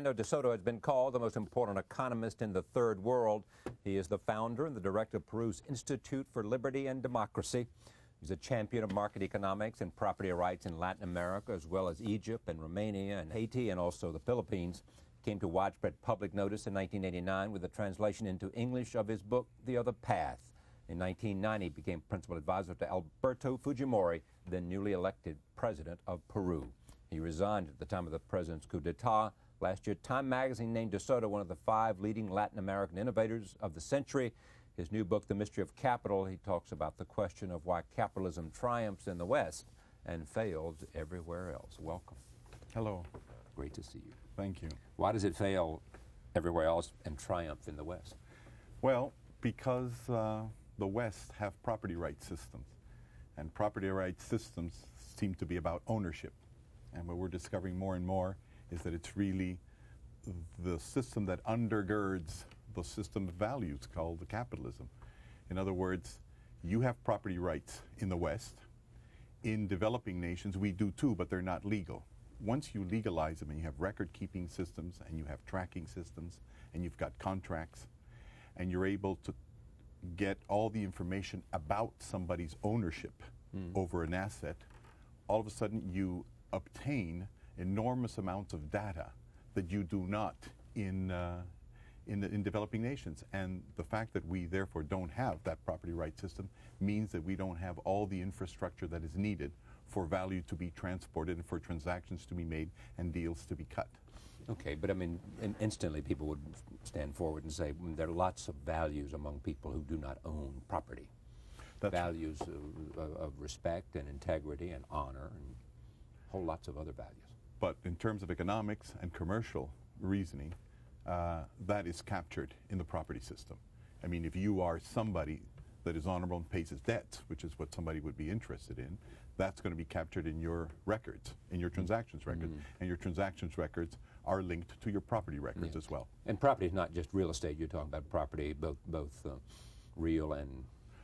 Hernando de Soto has been called the most important economist in the third world. He is the founder and the director of Peru's Institute for Liberty and Democracy. He's a champion of market economics and property rights in Latin America, as well as Egypt and Romania and Haiti and also the Philippines. Came to widespread public notice in 1989 with a translation into English of his book, The Other Path. In 1990, he became principal advisor to Alberto Fujimori, then newly elected president of Peru. He resigned at the time of the president's coup d'etat. Last year, Time magazine named de Soto one of the 5 leading Latin American innovators of the century. His new book, The Mystery of Capital, he talks about the question of why capitalism triumphs in the West and fails everywhere else. Welcome. Hello. Great to see you. Thank you. Why does it fail everywhere else and triumph in the West? Well, because the West have property rights systems, and property rights systems seem to be about ownership. And what we're discovering more and more is that it's really the system that undergirds the system of values called the capitalism. In other words, you have property rights in the West. In developing nations, we do too, but they're not legal. Once you legalize them and you have record-keeping systems and you have tracking systems and you've got contracts and you're able to get all the information about somebody's ownership over an asset, all of a sudden you obtain enormous amounts of data that you do not in developing nations. And the fact that we therefore don't have that property right system means that we don't have all the infrastructure that is needed for value to be transported and for transactions to be made and deals to be cut. Okay, but I mean, instantly people would stand forward and say there are lots of values among people who do not own property. That's values of respect and integrity and honor and whole lots of other values. But in terms of economics and commercial reasoning, that is captured in the property system. I mean, if you are somebody that is honorable and pays his debts, which is what somebody would be interested in, that's going to be captured in your records, in your transactions records, and your transactions records are linked to your property records as well. And property is not just real estate. You're talking about property, both real and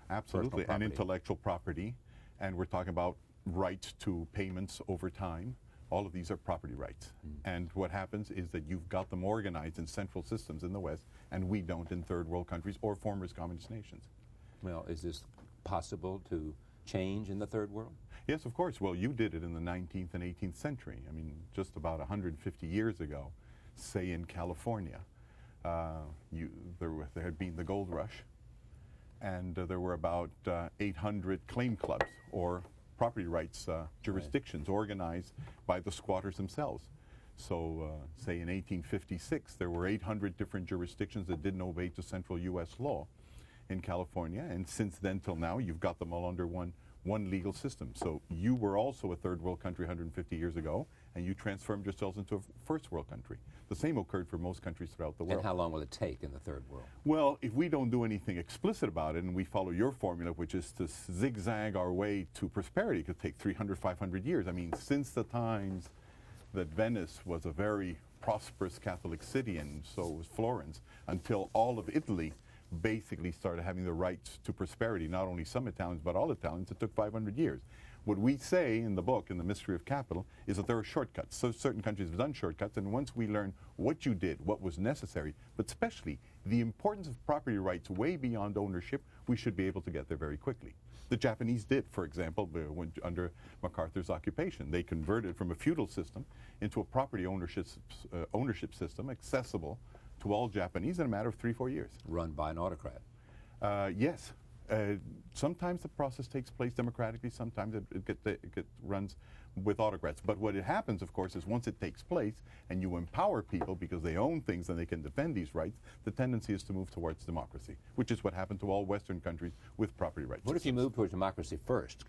absolutely, and intellectual property, and we're talking about rights to payments over time. All of these are property rights. And what happens is that you've got them organized in central systems in the West, and we don't in third world countries or former communist nations. Well, is this possible to change in the third world? Yes, of course. Well, you did it in the 19th and 18th century. I mean, just about 150 years ago, say in California, there had been the gold rush, and there were about 800 claim clubs or property rights jurisdictions organized by the squatters themselves. So, say in 1856, there were 800 different jurisdictions that didn't obey to central U.S. law in California, and since then till now, you've got them all under one legal system. So you were also a third world country 150 years ago, and you transformed yourselves into a first world country. The same occurred for most countries throughout the world. And how long will it take in the third world? Well, if we don't do anything explicit about it, and we follow your formula, which is to zigzag our way to prosperity, it could take 300, 500 years. I mean, since the times that Venice was a very prosperous Catholic city, and so was Florence, until all of Italy basically started having the rights to prosperity, not only some Italians, but all Italians, it took 500 years. What we say in the book, in The Mystery of Capital, is that there are shortcuts. So certain countries have done shortcuts, and once we learn what you did, what was necessary, but especially the importance of property rights way beyond ownership, we should be able to get there very quickly. The Japanese did, for example, under MacArthur's occupation. They converted from a feudal system into a property ownership system accessible to all Japanese in a matter of 3-4 years. Run by an autocrat? Yes. Sometimes the process takes place democratically, sometimes it runs with autocrats. But what happens, of course, is once it takes place and you empower people because they own things and they can defend these rights, the tendency is to move towards democracy, which is what happened to all Western countries with property rights. What if you move towards democracy first?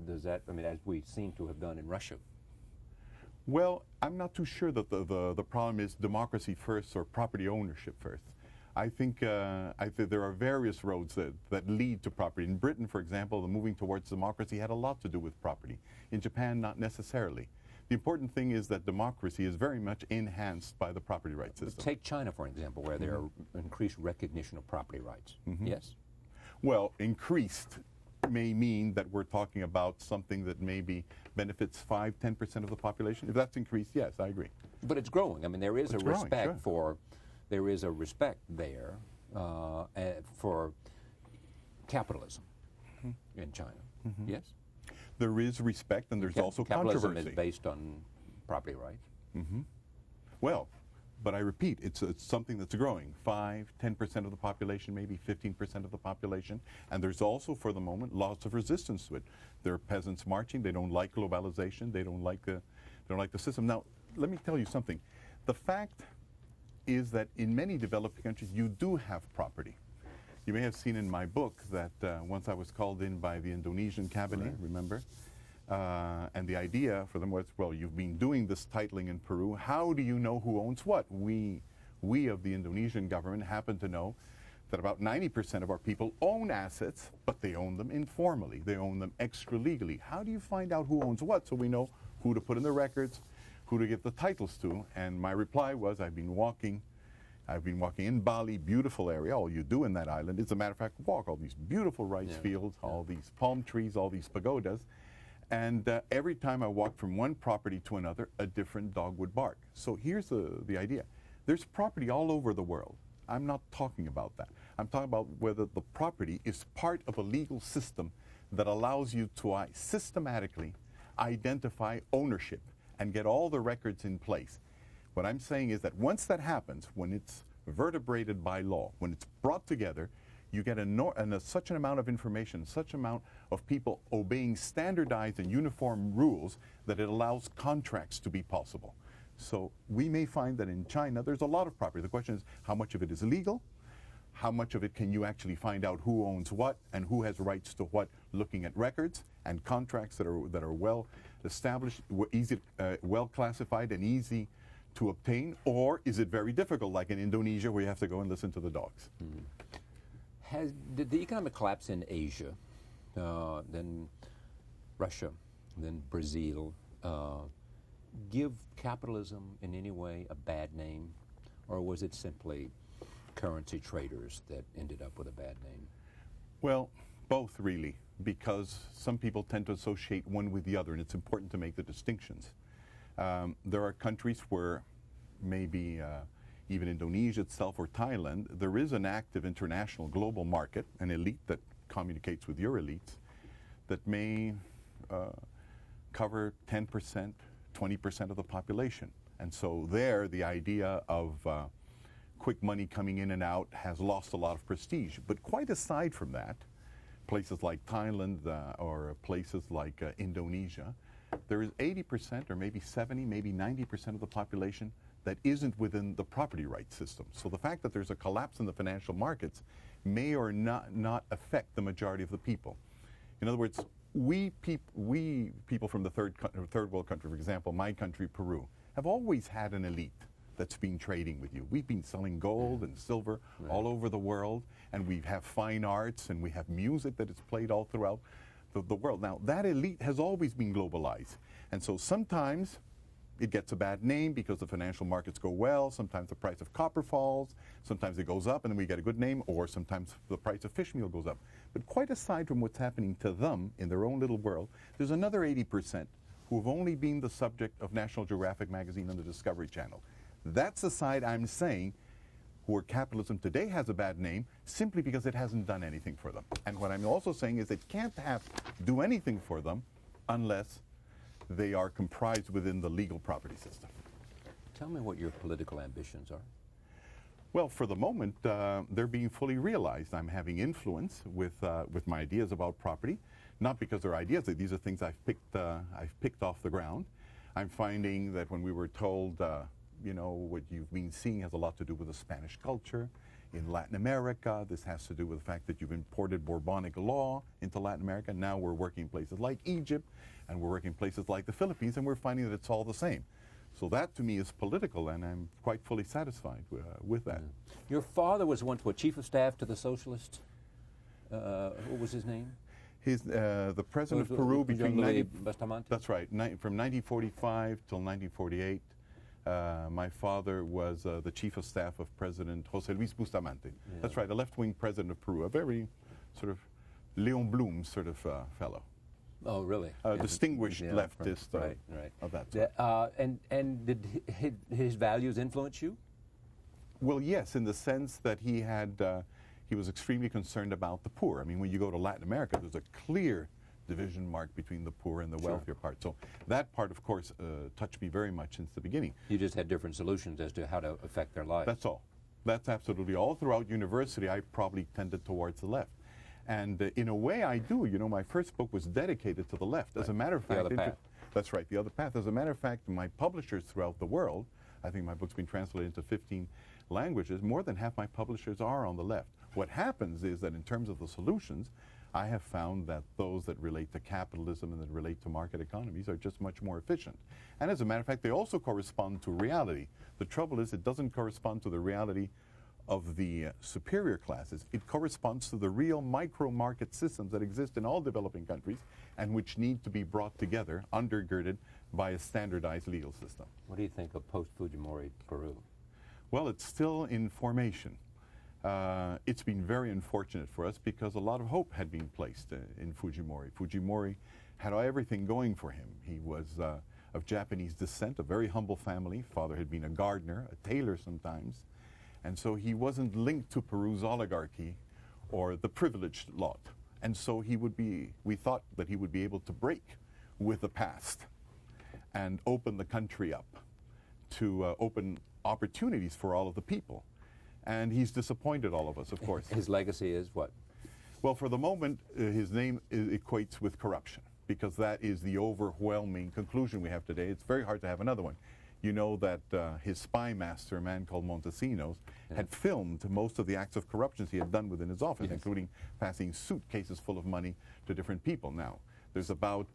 Does that, I mean, as we seem to have done in Russia? Well, I'm not too sure that the problem is democracy first or property ownership first. I think there are various roads that lead to property. In Britain, for example, the moving towards democracy had a lot to do with property. In Japan, not necessarily. The important thing is that democracy is very much enhanced by the property rights system. Take China, for example, where there are increased recognition of property rights. Yes? Well, increased may mean that we're talking about something that maybe benefits 5–10% of the population. If that's increased, yes, I agree. But it's growing. I mean, there is It's a growing, respect sure. for, there is a respect there for capitalism in China. Yes? There is respect, and there's also Capitalism controversy. is based on property rights. Well, but I repeat, it's something that's growing. 5–10% of the population, maybe 15% of the population. And there's also, for the moment, lots of resistance to it. There are peasants marching. They don't like globalization. They don't like the system. Now, let me tell you something. The fact is that in many developed countries, you do have property. You may have seen in my book that once I was called in by the Indonesian cabinet, remember? And the idea for them was, well, you've been doing this titling in Peru. How do you know who owns what? We of the Indonesian government happen to know that about 90% of our people own assets, but they own them informally. They own them extra-legally. How do you find out who owns what so we know who to put in the records, who to give the titles to? And my reply was, I've been walking in Bali, beautiful area. All you do in that island is, as a matter of fact, walk all these beautiful rice fields, all these palm trees, all these pagodas. And every time I walked from one property to another, a different dog would bark. So here's the idea. There's property all over the world. I'm not talking about that. I'm talking about whether the property is part of a legal system that allows you to systematically identify ownership and get all the records in place. What I'm saying is that once that happens, when it's vertebrated by law, when it's brought together, you get such an amount of information, such amount of people obeying standardized and uniform rules that it allows contracts to be possible. So we may find that in China there's a lot of property. The question is, how much of it is legal? How much of it can you actually find out who owns what and who has rights to what, looking at records and contracts that are well established, easy, well classified and easy to obtain? Or is it very difficult, like in Indonesia, where you have to go and listen to the dogs? Did the economic collapse in Asia, then Russia, then Brazil, give capitalism in any way a bad name? Or was it simply currency traders that ended up with a bad name? Well, both really, because some people tend to associate one with the other, and it's important to make the distinctions. There are countries where maybe even Indonesia itself or Thailand, there is an active international global market, an elite that communicates with your elites, that may cover 10%, 20% of the population. And so there, the idea of quick money coming in and out has lost a lot of prestige. But quite aside from that, places like Thailand or places like Indonesia, there is 80% or maybe 70, maybe 90% of the population that isn't within the property rights system. So the fact that there's a collapse in the financial markets may or not affect the majority of the people. In other words, we people from the third world country, for example, my country, Peru, have always had an elite that's been trading with you. We've been selling gold and silver all over the world, and we have fine arts and we have music that is played all throughout the world. Now, that elite has always been globalized. And so sometimes it gets a bad name because the financial markets go well. Sometimes the price of copper falls. Sometimes it goes up and then we get a good name, or sometimes the price of fish meal goes up. But quite aside from what's happening to them in their own little world, there's another 80% who have only been the subject of National Geographic magazine and the Discovery Channel. That's the side I'm saying where capitalism today has a bad name simply because it hasn't done anything for them. And what I'm also saying is it can't do anything for them unless they are comprised within the legal property system. Tell me what your political ambitions are. Well, for the moment, they're being fully realized. I'm having influence with my ideas about property, not because they're ideas. These are things I've picked off the ground. I'm finding that when we were told, you know, what you've been seeing has a lot to do with the Spanish culture. In Latin America, this has to do with the fact that you've imported Bourbonic law into Latin America. Now we're working in places like Egypt, and we're working in places like the Philippines, and we're finding that it's all the same. So that, to me, is political, and I'm quite fully satisfied with that. Your father was once, what, chief of staff to the socialist? What was his name? The president of Peru between that's right, from 1945 till 1948. My father was the chief of staff of President José Luis Bustamante. Yeah. That's right, a left-wing president of Peru, a very sort of Leon Blum sort of fellow. Oh, really? Distinguished leftist right. of that sort. And did his values influence you? Well, yes, in the sense that he was extremely concerned about the poor. I mean, when you go to Latin America, there's a clear division mark between the poor and the wealthier part. So that part, of course, touched me very much since the beginning. You just had different solutions as to how to affect their lives. That's all. That's absolutely all. Throughout university, I probably tended towards the left. And in a way, I do. You know, my first book was dedicated to the left. As a matter of fact, The Other Path. That's right, The Other Path. As a matter of fact, my publishers throughout the world, I think my book's been translated into 15 languages, more than half my publishers are on the left. What happens is that in terms of the solutions, I have found that those that relate to capitalism and that relate to market economies are just much more efficient. And as a matter of fact, they also correspond to reality. The trouble is it doesn't correspond to the reality of the superior classes. It corresponds to the real micro-market systems that exist in all developing countries and which need to be brought together, undergirded by a standardized legal system. What do you think of post-Fujimori Peru? Well, it's still in formation. It's been very unfortunate for us because a lot of hope had been placed in Fujimori. Fujimori had everything going for him. He was of Japanese descent, a very humble family. Father had been a gardener, a tailor sometimes. And so he wasn't linked to Peru's oligarchy or the privileged lot. And so we thought that he would be able to break with the past and open the country up to open opportunities for all of the people. And he's disappointed all of us, of course. His legacy is what? Well, for the moment, his name equates with corruption, because that is the overwhelming conclusion we have today. It's very hard to have another one. You know that his spy master, a man called Montesinos, had filmed most of the acts of corruption he had done within his office, including passing suitcases full of money to different people. Now, there's about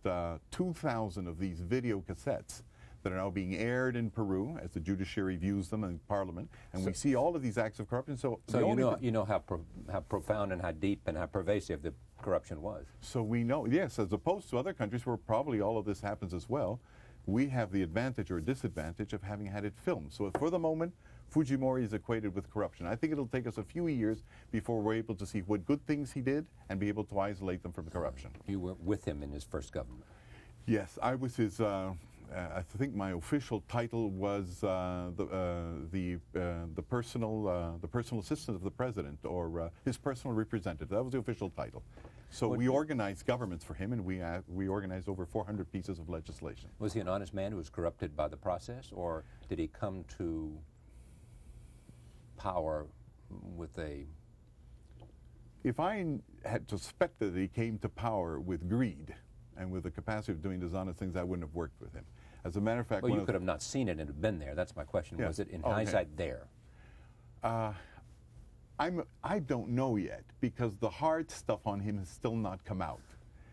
2,000 of these video cassettes that are now being aired in Peru as the judiciary views them in Parliament, and we see all of these acts of corruption. So you know how profound and how deep and how pervasive the corruption was. So we know, yes, as opposed to other countries where probably all of this happens as well, we have the advantage or disadvantage of having had it filmed. So for the moment, Fujimori is equated with corruption. I think it'll take us a few years before we're able to see what good things he did and be able to isolate them from corruption. You were with him in his first government. Yes, I was his. I think my official title was the personal assistant of the president, or his personal representative. That was the official title. So we organized governments for him, and we organized over 400 pieces of legislation. Was he an honest man who was corrupted by the process, or did he come to power with a... If I had suspected that he came to power with greed and with the capacity of doing dishonest things, I wouldn't have worked with him. As a matter of fact... Well, you could have not seen it and have been there. That's my question. Yeah. Was it, in hindsight, there? I don't know yet, because the hard stuff on him has still not come out.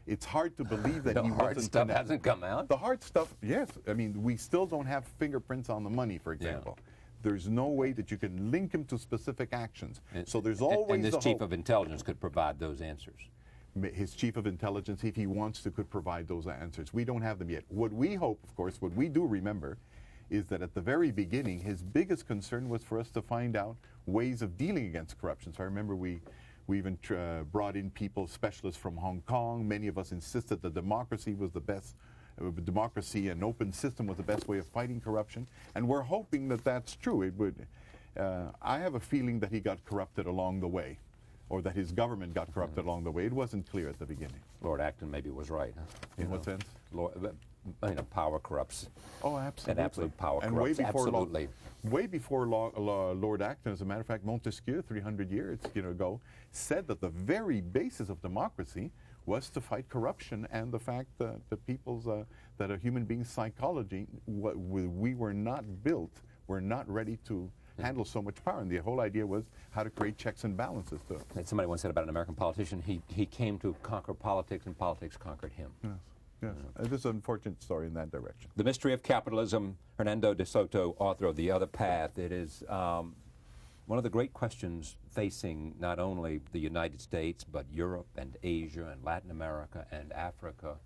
It's hard to believe that he wasn't... The hard stuff hasn't come out? The hard stuff, yes. I mean, we still don't have fingerprints on the money, for example. Yeah. There's no way that you can link him to specific actions. So there's always and this chief of intelligence could provide those answers. His chief of intelligence, if he wants to, could provide those answers. We don't have them yet. What we hope, of course, what we do remember, is that at the very beginning, his biggest concern was for us to find out ways of dealing against corruption. So I remember we even brought in people, specialists from Hong Kong. Many of us insisted that democracy was the best, democracy and open system was the best way of fighting corruption. And we're hoping that that's true. It would. I have a feeling that he got corrupted along the way, or that his government got corrupted along the way. It wasn't clear at the beginning. Lord Acton maybe was right. Huh? In what sense? Power corrupts. Oh, absolutely. And absolute power and corrupts. Absolutely. Way before Lord Acton, as a matter of fact, Montesquieu, 300 years ago, said that the very basis of democracy was to fight corruption and the fact that that a human being's psychology, we were not built, we're not ready to handle so much power. And the whole idea was how to create checks and balances. Somebody once said about an American politician, he came to conquer politics and politics conquered him. Yes. Yes, this is an unfortunate story in that direction. The Mystery of Capitalism, Hernando de Soto, author of The Other Path. It is one of the great questions facing not only the United States, but Europe and Asia and Latin America and Africa,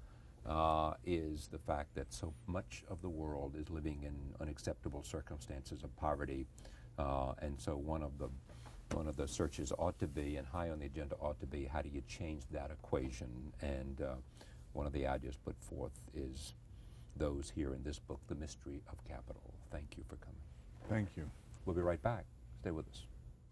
is the fact that so much of the world is living in unacceptable circumstances of poverty. And so one of the one of the searches ought to be, and high on the agenda ought to be, how do you change that equation? And one of the ideas put forth is those here in this book, The Mystery of Capital. Thank you for coming. Thank you. We'll be right back. Stay with us.